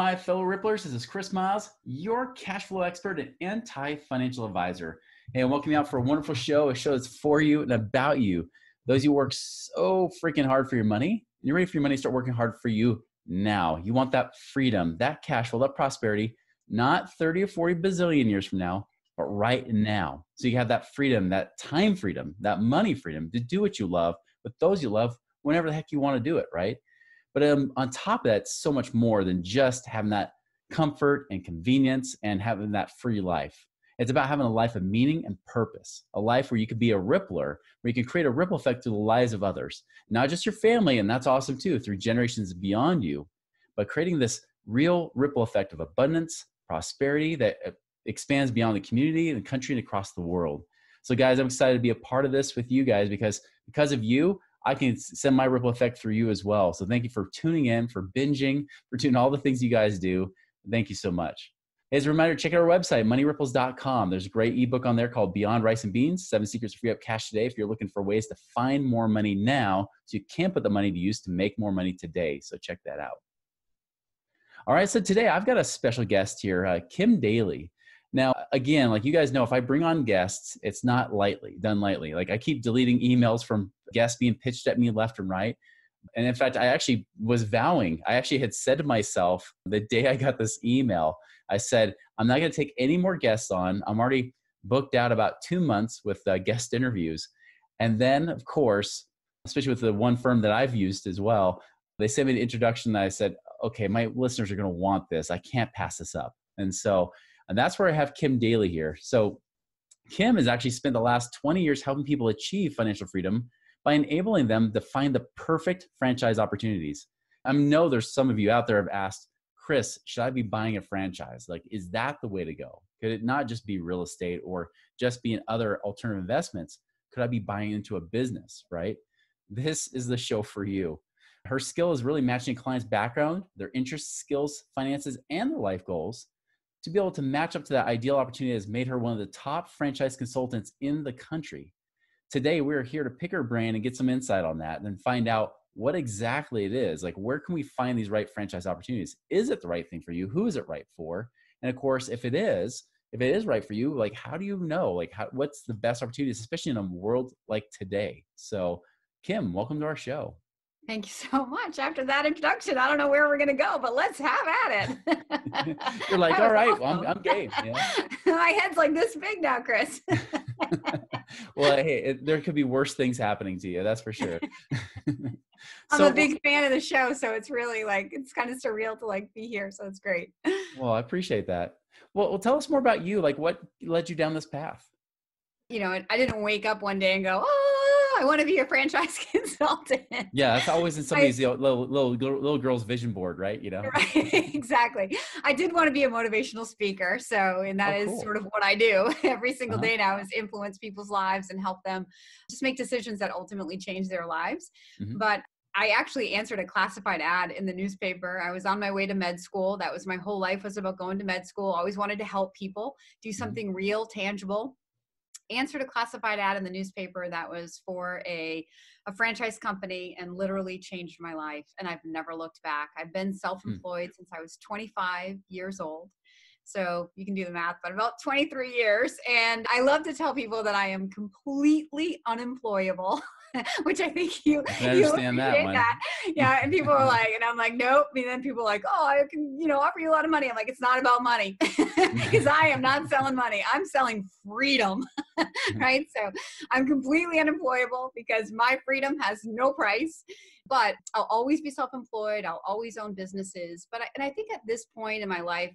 my fellow Ripplers. This is Chris Miles, your cash flow expert and anti-financial advisor. Hey, I'm welcoming you out for a wonderful show, a show that's for you and about you. Those who work so freaking hard for your money, you're ready for your money to start working hard for you now. You want that freedom, that cash flow, that prosperity, not 30 or 40 bazillion years from now, but right now. So you have that freedom, that time freedom, that money freedom to do what you love with those you love whenever the heck you want to do it, right? But on top of that, it's so much more than just having that comfort and convenience and having that free life. It's about having a life of meaning and purpose, a life where you could be a rippler, where you can create a ripple effect to the lives of others, not just your family, and that's awesome too, through generations beyond you, but creating this real ripple effect of abundance, prosperity that expands beyond the community and the country and across the world. So guys, I'm excited to be a part of this with you guys because of you, I can send my ripple effect through you as well. So thank you for tuning in, for binging, for doing all the things you guys do. Thank you so much. As a reminder, check out our website, moneyripples.com. There's a great ebook on there called Beyond Rice and Beans, 7 Secrets to Free Up Cash Today if you're looking for ways to find more money now so you can put the money to use to make more money today. So check that out. All right, so today I've got a special guest here, Kim Daly. Now, again, like you guys know, if I bring on guests, it's not done lightly. Like I keep deleting emails from guests being pitched at me left and right. And in fact, I actually was vowing, I actually had said to myself the day I got this email, I said, I'm not going to take any more guests on. I'm already booked out about 2 months with guest interviews. And then, of course, especially with the one firm that I've used as well, they sent me the introduction that I said, okay, my listeners are going to want this. I can't pass this up. And that's where I have Kim Daly here. So Kim has actually spent the last 20 years helping people achieve financial freedom by enabling them to find the perfect franchise opportunities. I know there's some of you out there have asked, Chris, should I be buying a franchise? Like, is that the way to go? Could it not just be real estate or just be in other alternative investments? Could I be buying into a business, right? This is the show for you. Her skill is really matching clients' background, their interests, skills, finances, and their life goals to be able to match up to that ideal opportunity has made her one of the top franchise consultants in the country. Today, we're here to pick her brain and get some insight on that and then find out what exactly it is. Like, where can we find these right franchise opportunities? Is it the right thing for you? Who is it right for? And of course, if it is right for you, like, how do you know? Like, what's the best opportunities, especially in a world like today? So, Kim, welcome to our show. Thank you so much. After that introduction, I don't know where we're going to go, but let's have at it. You're like, all right, awesome. Well, I'm game. Yeah. My head's like this big now, Chris. Well, hey, there could be worse things happening to you. That's for sure. I'm a big fan of the show, so it's really like, it's kind of surreal to like be here. So it's great. Well, I appreciate that. Well, tell us more about you. Like, what led you down this path? You know, I didn't wake up one day and go, I want to be a franchise consultant. Yeah, that's always in somebody's little girl's vision board, right? You know, right? Exactly. I did want to be a motivational speaker, and that is sort of what I do every single day now, is influence people's lives and help them just make decisions that ultimately change their lives. Mm-hmm. But I actually answered a classified ad in the newspaper. I was on my way to med school. That was my whole life, was about going to med school. Always wanted to help people do something real, tangible. Answered a classified ad in the newspaper that was for a franchise company and literally changed my life. And I've never looked back. I've been self-employed since I was 25 years old. So you can do the math, but about 23 years. And I love to tell people that I am completely unemployable, which I think you understand that one. That. Yeah. And people are like, and I'm like, nope. And then people are like, oh, I can, offer you a lot of money. I'm like, it's not about money because I am not selling money. I'm selling freedom, right? So I'm completely unemployable because my freedom has no price, but I'll always be self-employed. I'll always own businesses. But I think at this point in my life,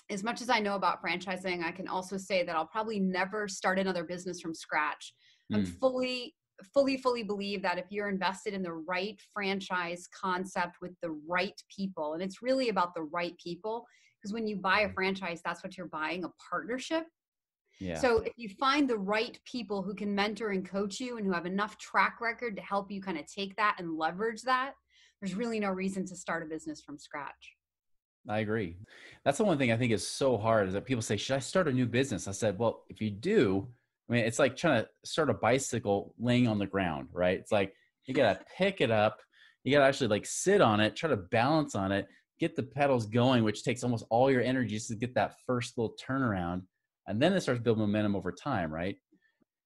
as much as I know about franchising, I can also say that I'll probably never start another business from scratch. I'm fully believe that if you're invested in the right franchise concept with the right people, and it's really about the right people, because when you buy a franchise, that's what you're buying, a partnership. Yeah. So if you find the right people who can mentor and coach you and who have enough track record to help you kind of take that and leverage that, there's really no reason to start a business from scratch. I agree. That's the one thing I think is so hard, is that people say, should I start a new business? I said, well, if you do, I mean, it's like trying to start a bicycle laying on the ground, right? It's like, you got to pick it up. You got to actually like sit on it, try to balance on it, get the pedals going, which takes almost all your energy just to get that first little turnaround. And then it starts building momentum over time, right?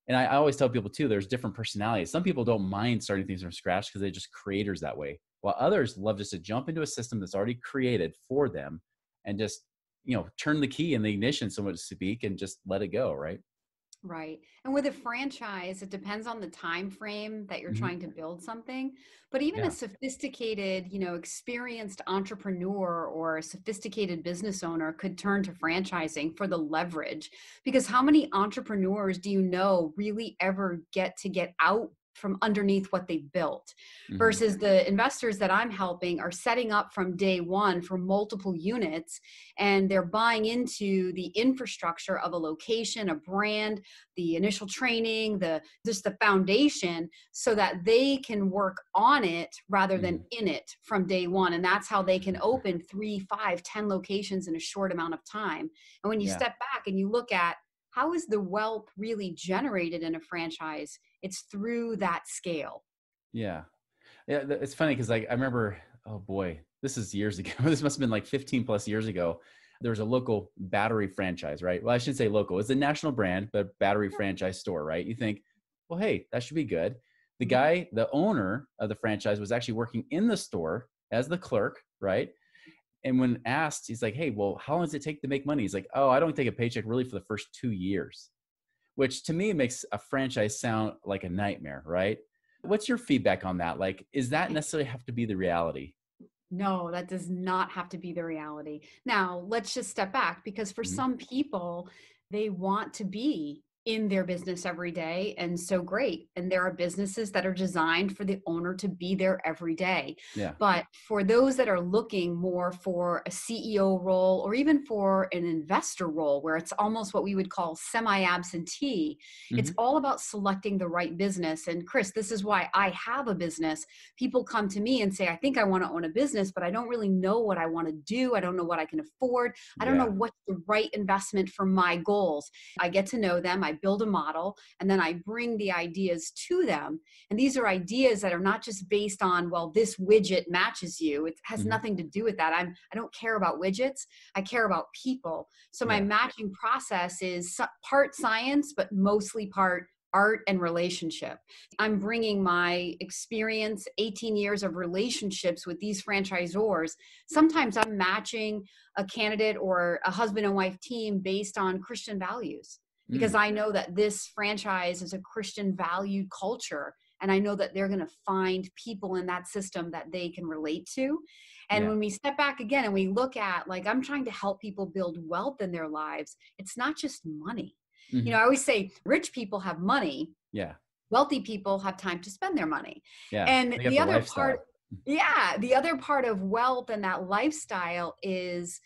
And I always tell people too, there's different personalities. Some people don't mind starting things from scratch because they're just creators that way. While others love just to jump into a system that's already created for them and just, turn the key in the ignition, so to speak, and just let it go, right? Right. And with a franchise, it depends on the time frame that you're Hmm. trying to build something. But even a Yeah. sophisticated, experienced entrepreneur or a sophisticated business owner could turn to franchising for the leverage. Because how many entrepreneurs do you know really ever get out from underneath what they built, Hmm. versus the investors that I'm helping are setting up from day one for multiple units, and they're buying into the infrastructure of a location, a brand, the initial training, just the foundation, so that they can work on it rather than Hmm. in it from day one. And that's how they can open 3, 5, 10 locations in a short amount of time. And when you Yeah. step back and you look at how is the wealth really generated in a franchise, it's through that scale. Yeah. Yeah. It's funny because I remember, oh boy, this is years ago. This must have been like 15 plus years ago. There was a local battery franchise, right? Well, I shouldn't say local. It's a national brand, but battery franchise store, right? You think, well, hey, that should be good. The Mhm. guy, the owner of the franchise, was actually working in the store as the clerk, right? And when asked, he's like, hey, well, how long does it take to make money? He's like, oh, I don't take a paycheck really for the first 2 years, which to me makes a franchise sound like a nightmare, right? What's your feedback on that? Like, is that necessarily have to be the reality? No, that does not have to be the reality. Now, let's just step back, because for Hmm. some people, they want to be in their business every day. And so great. And there are businesses that are designed for the owner to be there every day. Yeah. But for those that are looking more for a CEO role or even for an investor role, where it's almost what we would call semi absentee, it's Hmm. all about selecting the right business. And Chris, this is why I have a business. People come to me and say, I think I want to own a business, but I don't really know what I want to do. I don't know what I can afford. I don't know Yeah. what's the right investment for my goals. I get to know them, I build a model, and then I bring the ideas to them. And these are ideas that are not just based on, well, this widget matches you. It has Hmm. nothing to do with that. I don't care about widgets. I care about people. So my Yeah. matching process is part science, but mostly part art and relationship. I'm bringing my experience, 18 years of relationships with these franchisors. Sometimes I'm matching a candidate or a husband and wife team based on Christian values, because Mm. I know that this franchise is a Christian valued culture. And I know that they're going to find people in that system that they can relate to. And Yeah. when we step back again and we look at, like, I'm trying to help people build wealth in their lives, it's not just money. Hmm. I always say rich people have money, Yeah. wealthy people have time to spend their money. Yeah. And They got the the other part, lifestyle. yeah, the other part of wealth and that lifestyle is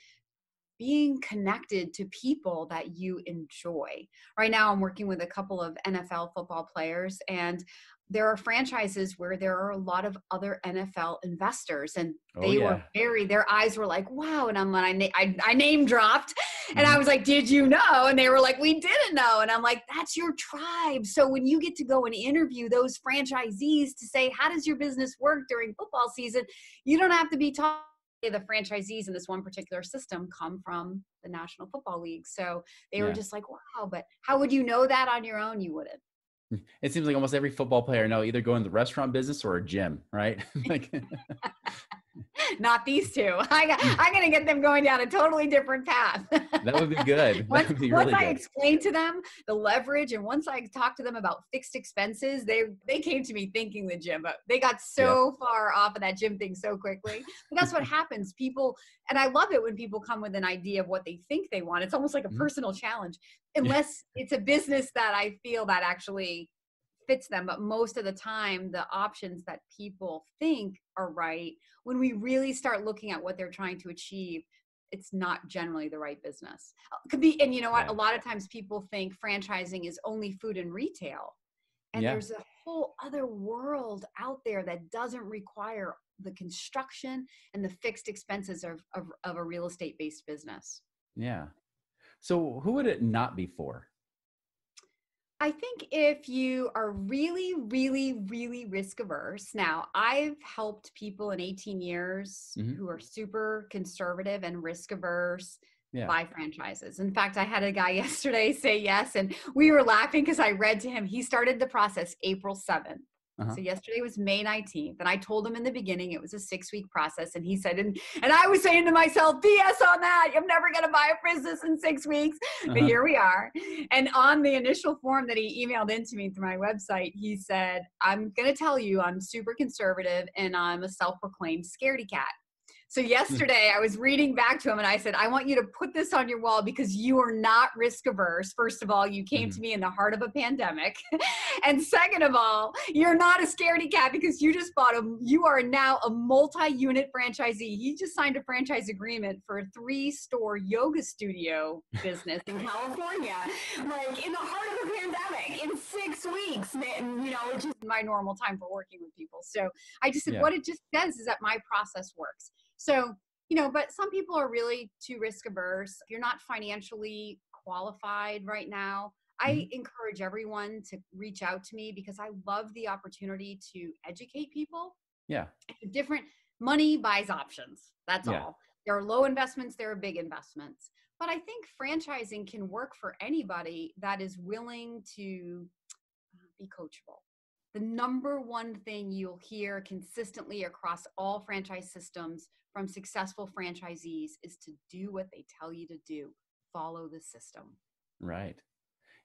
being connected to people that you enjoy. Right now, I'm working with a couple of NFL football players, and there are franchises where there are a lot of other NFL investors, and Oh they were yeah. their eyes were like, wow. And I'm like, I name dropped, and I Hmm. was like, did you know? And they were like, we didn't know. And I'm like, that's your tribe. So when you get to go and interview those franchisees to say, how does your business work during football season? You don't have to be taught. The franchisees in this one particular system come from the National Football League. So they were Yeah. just like, wow, but how would you know that on your own? You wouldn't. It seems like almost every football player now either go in the restaurant business or a gym, right? Like, Not these two. I'm going to get them going down a totally different path. that would be good. That once would be once really I good. explained to them the leverage, and once I talked to them about fixed expenses, they came to me thinking the gym, but they got Yeah. so far off of that gym thing so quickly. But that's what happens. People, and I love it when people come with an idea of what they think they want. It's almost like a Mhm. personal challenge, Yeah. unless it's a business that I feel that actually fits them. But most of the time, the options that people think are right, when we really start looking at what they're trying to achieve, it's not generally the right business. Could be, and you know what? A Yeah. lot of times people think franchising is only food and retail. And Yeah. there's a whole other world out there that doesn't require the construction and the fixed expenses of a real estate based business. Yeah. So who would it not be for? I think if you are really, really, really risk averse. Now, I've helped people in 18 years Hmm. who are super conservative and risk averse Yeah. buy franchises. In fact, I had a guy yesterday say yes, and we were laughing because I read to him, he started the process April 7th. Uh-huh. So yesterday was May 19th. And I told him in the beginning it was a 6-week process. And he said, and I was saying to myself, BS on that. You're never going to buy a business in 6 weeks. But Uh-huh. here we are. And on the initial form that he emailed into me through my website, he said, I'm going to tell you I'm super conservative and I'm a self-proclaimed scaredy cat. So yesterday I was reading back to him and I said, I want you to put this on your wall because you are not risk averse. First of all, you came Hmm. to me in the heart of a pandemic. And second of all, you're not a scaredy cat because you are now a multi-unit franchisee. He just signed a franchise agreement for a 3-store yoga studio business in California, like in the heart of a pandemic in 6 weeks, which is my normal time for working with people. So I just said, Yeah. what it just says is that my process works. So, but some people are really too risk averse. If you're not financially qualified right now, I encourage everyone to reach out to me because I love the opportunity to educate people. Yeah. Different money buys options. That's Yeah. all. There are low investments, there are big investments. But I think franchising can work for anybody that is willing to be coachable. The number one thing you'll hear consistently across all franchise systems from successful franchisees is to do what they tell you to do. Follow the system. Right.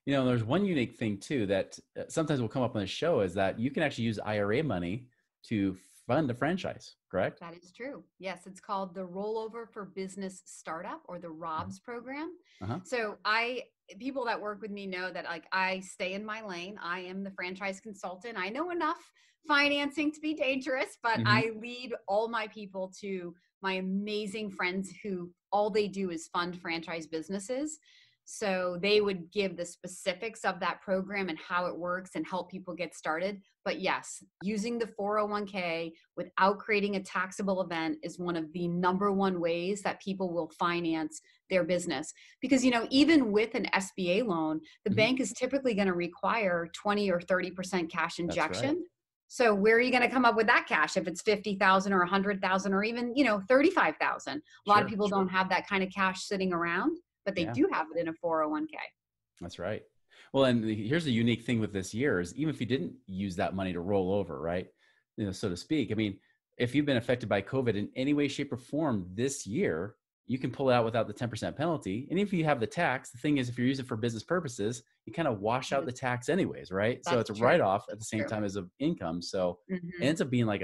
There's one unique thing too that sometimes will come up on the show is that you can actually use IRA money to fund a franchise, correct? That is true. Yes, it's called the Rollover for Business Startup or the ROBS program. Uh-huh. So people that work with me know that I stay in my lane. I am the franchise consultant. I know enough financing to be dangerous, but I lead all my people to my amazing friends who all they do is fund franchise businesses. So they would give the specifics of that program and how it works and help people get started. But yes, using the 401k without creating a taxable event is one of the number one ways that people will finance their business. Because, even with an SBA loan, the bank is typically going to require 20 or 30% cash injection. Right. So where are you going to come up with that cash if it's 50,000 or 100,000 or even, 35,000? A lot of people don't have that kind of cash sitting around, but they do have it in a 401k. That's right. Well, and here's the unique thing with this year is even if you didn't use that money to roll over, right, so to speak, I mean, if you've been affected by COVID in any way, shape, or form this year, you can pull it out without the 10% penalty. And if you have the tax, the thing is, if you're using it for business purposes, you kind of wash out the tax anyways, right? So it's a write-off at the same time as an income. So it ends up being like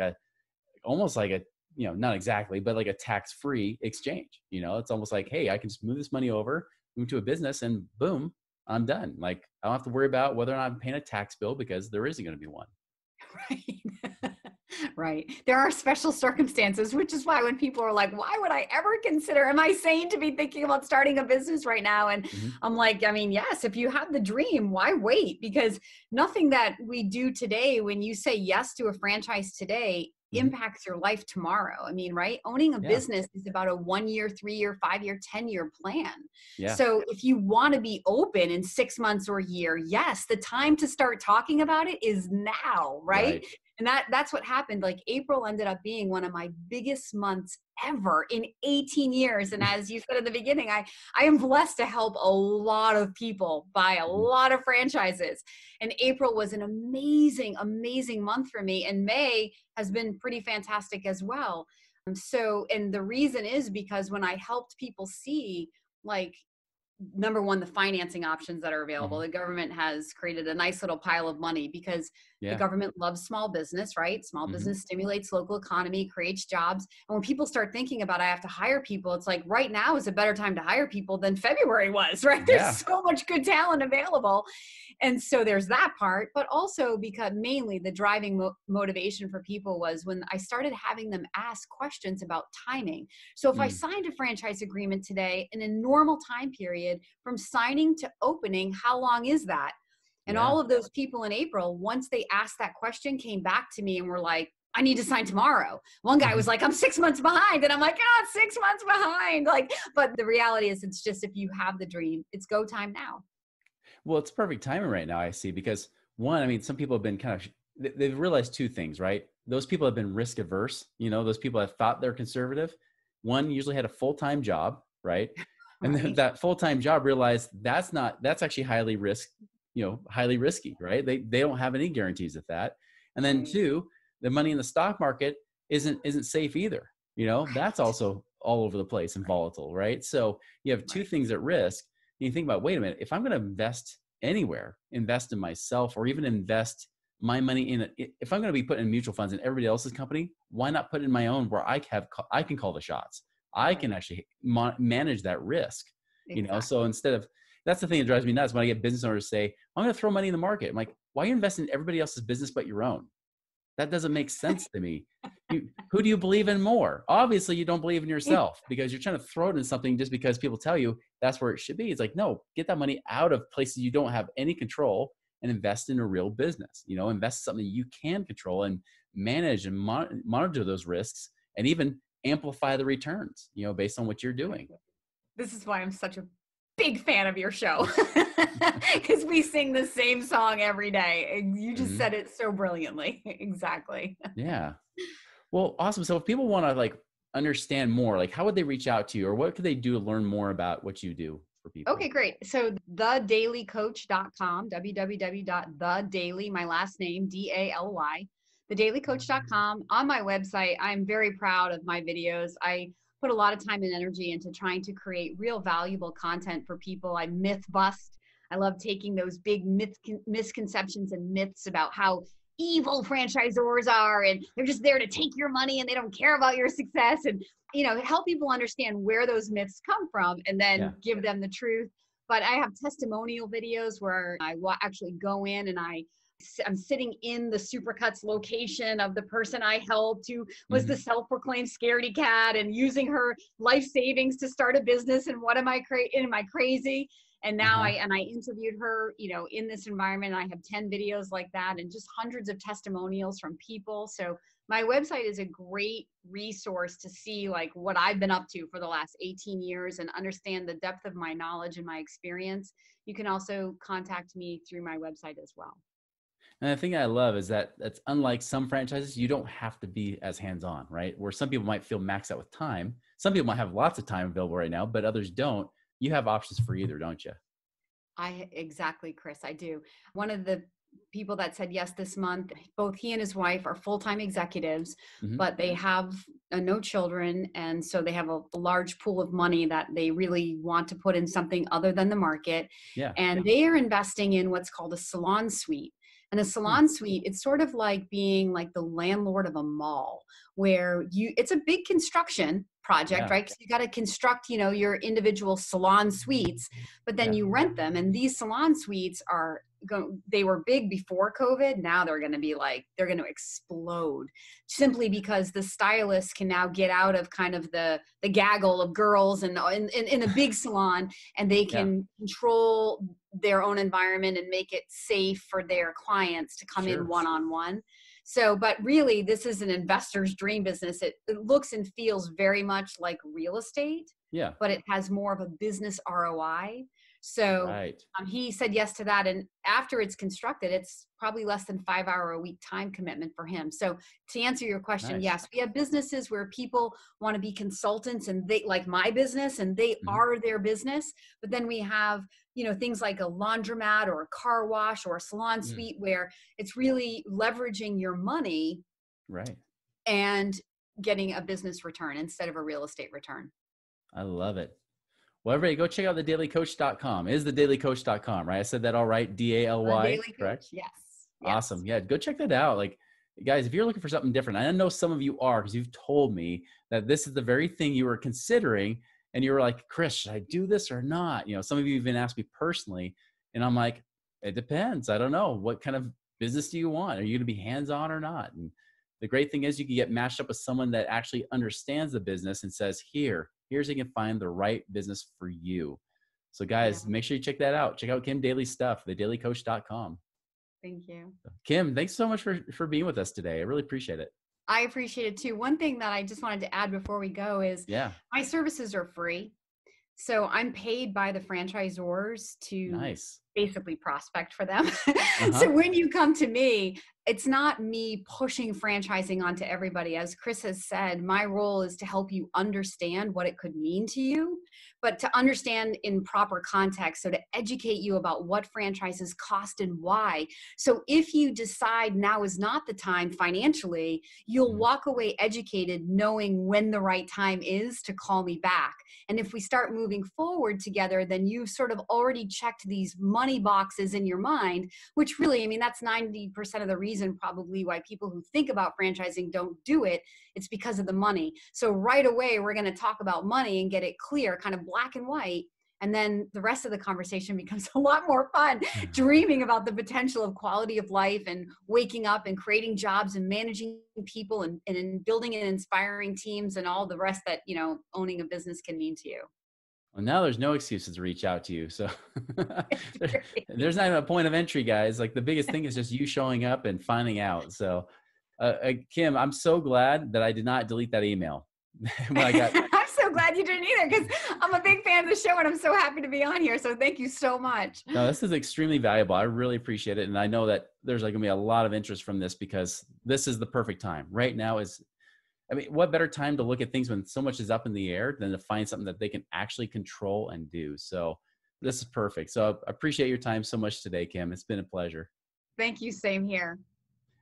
almost like a, not exactly, but like a tax-free exchange. It's almost like, hey, I can just move this money over, move to a business, and boom, I'm done. Like I don't have to worry about whether or not I'm paying a tax bill because there isn't going to be one. Right. Right. There are special circumstances, which is why when people are like, why would I ever consider, am I sane to be thinking about starting a business right now? And I'm like, I mean, yes, if you have the dream, why wait? Because nothing that we do today, when you say yes to a franchise today, impacts your life tomorrow. I mean, right? Owning a business is about a 1-year, 3-year, 5-year, 10-year plan. Yeah. So if you want to be open in 6 months or a year, yes, the time to start talking about it is now, right? And that's what happened. Like April ended up being one of my biggest months ever in 18 years. And as you said in the beginning, I am blessed to help a lot of people buy a lot of franchises. And April was an amazing, amazing month for me. And May has been pretty fantastic as well. And the reason is because when I helped people see, like, number one, the financing options that are available. The government has created a nice little pile of money because the government loves small business, right? Small business stimulates local economy, creates jobs. And when people start thinking about, I have to hire people, it's like right now is a better time to hire people than February was, right? There's so much good talent available. And so there's that part, but also because mainly the driving motivation for people was when I started having them ask questions about timing. So if I signed a franchise agreement today in a normal time period from signing to opening, how long is that? And all of those people in April, once they asked that question, came back to me and were like, I need to sign tomorrow. One guy was like, I'm 6 months behind. And I'm like, 6 months behind. Like, but the reality is it's just, if you have the dream, it's go time now. Well, it's perfect timing right now, I see, because one, I mean, some people have been kind of, they've realized two things, right? Those people have been risk averse. Those people have thought they're conservative. One usually had a full-time job, right? And then Right. that full-time job realized that's actually highly risky, right? They don't have any guarantees of that. And then Right. two, the money in the stock market isn't safe either. That's Right. also all over the place and volatile, right? So you have two Right. things at risk. And you think about, wait a minute, if I'm going to invest anywhere, invest in myself, or even invest my money in if I'm going to be putting in mutual funds in everybody else's company, why not put in my own where I can call the shots? I can Right. actually manage that risk. So Exactly. instead of, that's the thing that drives me nuts when I get business owners say, I'm going to throw money in the market. I'm like, why are you investing in everybody else's business but your own? That doesn't make sense to me. Who do you believe in more? Obviously, you don't believe in yourself because you're trying to throw it in something just because people tell you that's where it should be. It's like, no, get that money out of places you don't have any control and invest in a real business. Invest in something you can control and manage and monitor those risks and even amplify the returns, based on what you're doing. This is why I'm such a big fan of your show, because we sing the same song every day. You just Mhm. said it so brilliantly. Exactly. Yeah. Well, awesome. So if people want to understand more, how would they reach out to you or what could they do to learn more about what you do for people? Okay, great. So thedailycoach.com, www.thedaily, my last name, Daly, thedailycoach.com. On my website, I'm very proud of my videos. I put a lot of time and energy into trying to create real valuable content for people. I myth bust. I love taking those big misconceptions and myths about how evil franchisors are and they're just there to take your money and they don't care about your success, and help people understand where those myths come from and then Yeah. give them the truth. But I have testimonial videos where I actually go in and I'm sitting in the Supercuts location of the person I helped who was the Hmm. self-proclaimed scaredy cat and using her life savings to start a business. And what am I crazy? And now Uh-huh. I interviewed her, in this environment. I have 10 videos like that and just hundreds of testimonials from people. So my website is a great resource to see what I've been up to for the last 18 years and understand the depth of my knowledge and my experience. You can also contact me through my website as well. And the thing I love is that that's unlike some franchises, you don't have to be as hands-on, right? Where some people might feel maxed out with time. Some people might have lots of time available right now, but others don't. You have options for either, don't you? Exactly, Chris, I do. One of the people that said yes this month, both he and his wife are full-time executives, Hmm. but they have no children. And so they have a large pool of money that they really want to put in something other than the market. Yeah. And they are investing in what's called a salon suite. And a Hmm. salon suite, it's sort of like being like the landlord of a mall where it's a big construction project, Yeah. right? So you got to construct, your individual salon suites, but then Yeah. you rent them. And these salon suites they were big before COVID. Now they're going to be they're going to explode simply because the stylists can now get out of kind of the gaggle of girls and in a big salon, and they Yeah. can control their own environment and make it safe for their clients to come in Sure. one-on-one. So, but really, this is an investor's dream business. It looks and feels very much like real estate, Yeah. but it has more of a business ROI. So Right. he said yes to that. And after it's constructed, it's probably less than 5 hour a week time commitment for him. So to answer your question, Nice. yes, we have businesses where people want to be consultants and they like my business and they Hmm. are their business. But then we have, things like a laundromat or a car wash or a salon Mm. suite where it's really leveraging your money Right. and getting a business return instead of a real estate return. I love it. Well, everybody go check out thedailycoach.com. It is thedailycoach.com, right? I said that all right. A DALY, daily coach. correct? Yes. Yes. Awesome. Yeah, go check that out. Guys, if you're looking for something different, I know some of you are because you've told me that this is the very thing you were considering. And you were like, Chris, should I do this or not? Some of you even asked me personally. And I'm like, it depends. I don't know. What kind of business do you want? Are you going to be hands-on or not? And the great thing is you can get matched up with someone that actually understands the business and says, here's how you can find the right business for you. So Yeah. guys, make sure you check that out. Check out Kim Daly's stuff, thedailycoach.com. Thank you. Kim, thanks so much for being with us today. I really appreciate it. I appreciate it too. One thing that I just wanted to add before we go is Yeah. my services are free. So I'm paid by the franchisors to Nice. basically prospect for them. Uh-huh. So when you come to me, it's not me pushing franchising onto everybody. As Chris has said, my role is to help you understand what it could mean to you, but to understand in proper context. So to educate you about what franchises cost and why. So if you decide now is not the time financially, you'll walk away educated, knowing when the right time is to call me back. And if we start moving forward together, then you've sort of already checked these money boxes in your mind, which really, I mean, that's 90% of the reason probably why people who think about franchising don't do it. It's because of the money. So right away, we're going to talk about money and get it clear, kind of black and white. And then the rest of the conversation becomes a lot more fun, dreaming about the potential of quality of life and waking up and creating jobs and managing people and building and inspiring teams and all the rest that, owning a business can mean to you. Well, now there's no excuses to reach out to you. So there's not even a point of entry, guys. Like the biggest thing is just you showing up and finding out. So Kim, I'm so glad that I did not delete that email. When I got I'm so glad you didn't either, because I'm a big fan of the show and I'm so happy to be on here. So thank you so much. No, this is extremely valuable. I really appreciate it. And I know that there's going to be a lot of interest from this because this is the perfect time. Right now what better time to look at things when so much is up in the air than to find something that they can actually control and do. So this is perfect. So I appreciate your time so much today, Kim. It's been a pleasure. Thank you. Same here.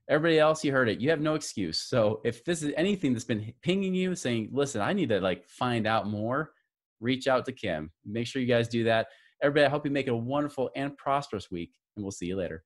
Everybody else, you heard it. You have no excuse. So if this is anything that's been pinging you saying, listen, I need to find out more, reach out to Kim. Make sure you guys do that. Everybody, I hope you make it a wonderful and prosperous week, and we'll see you later.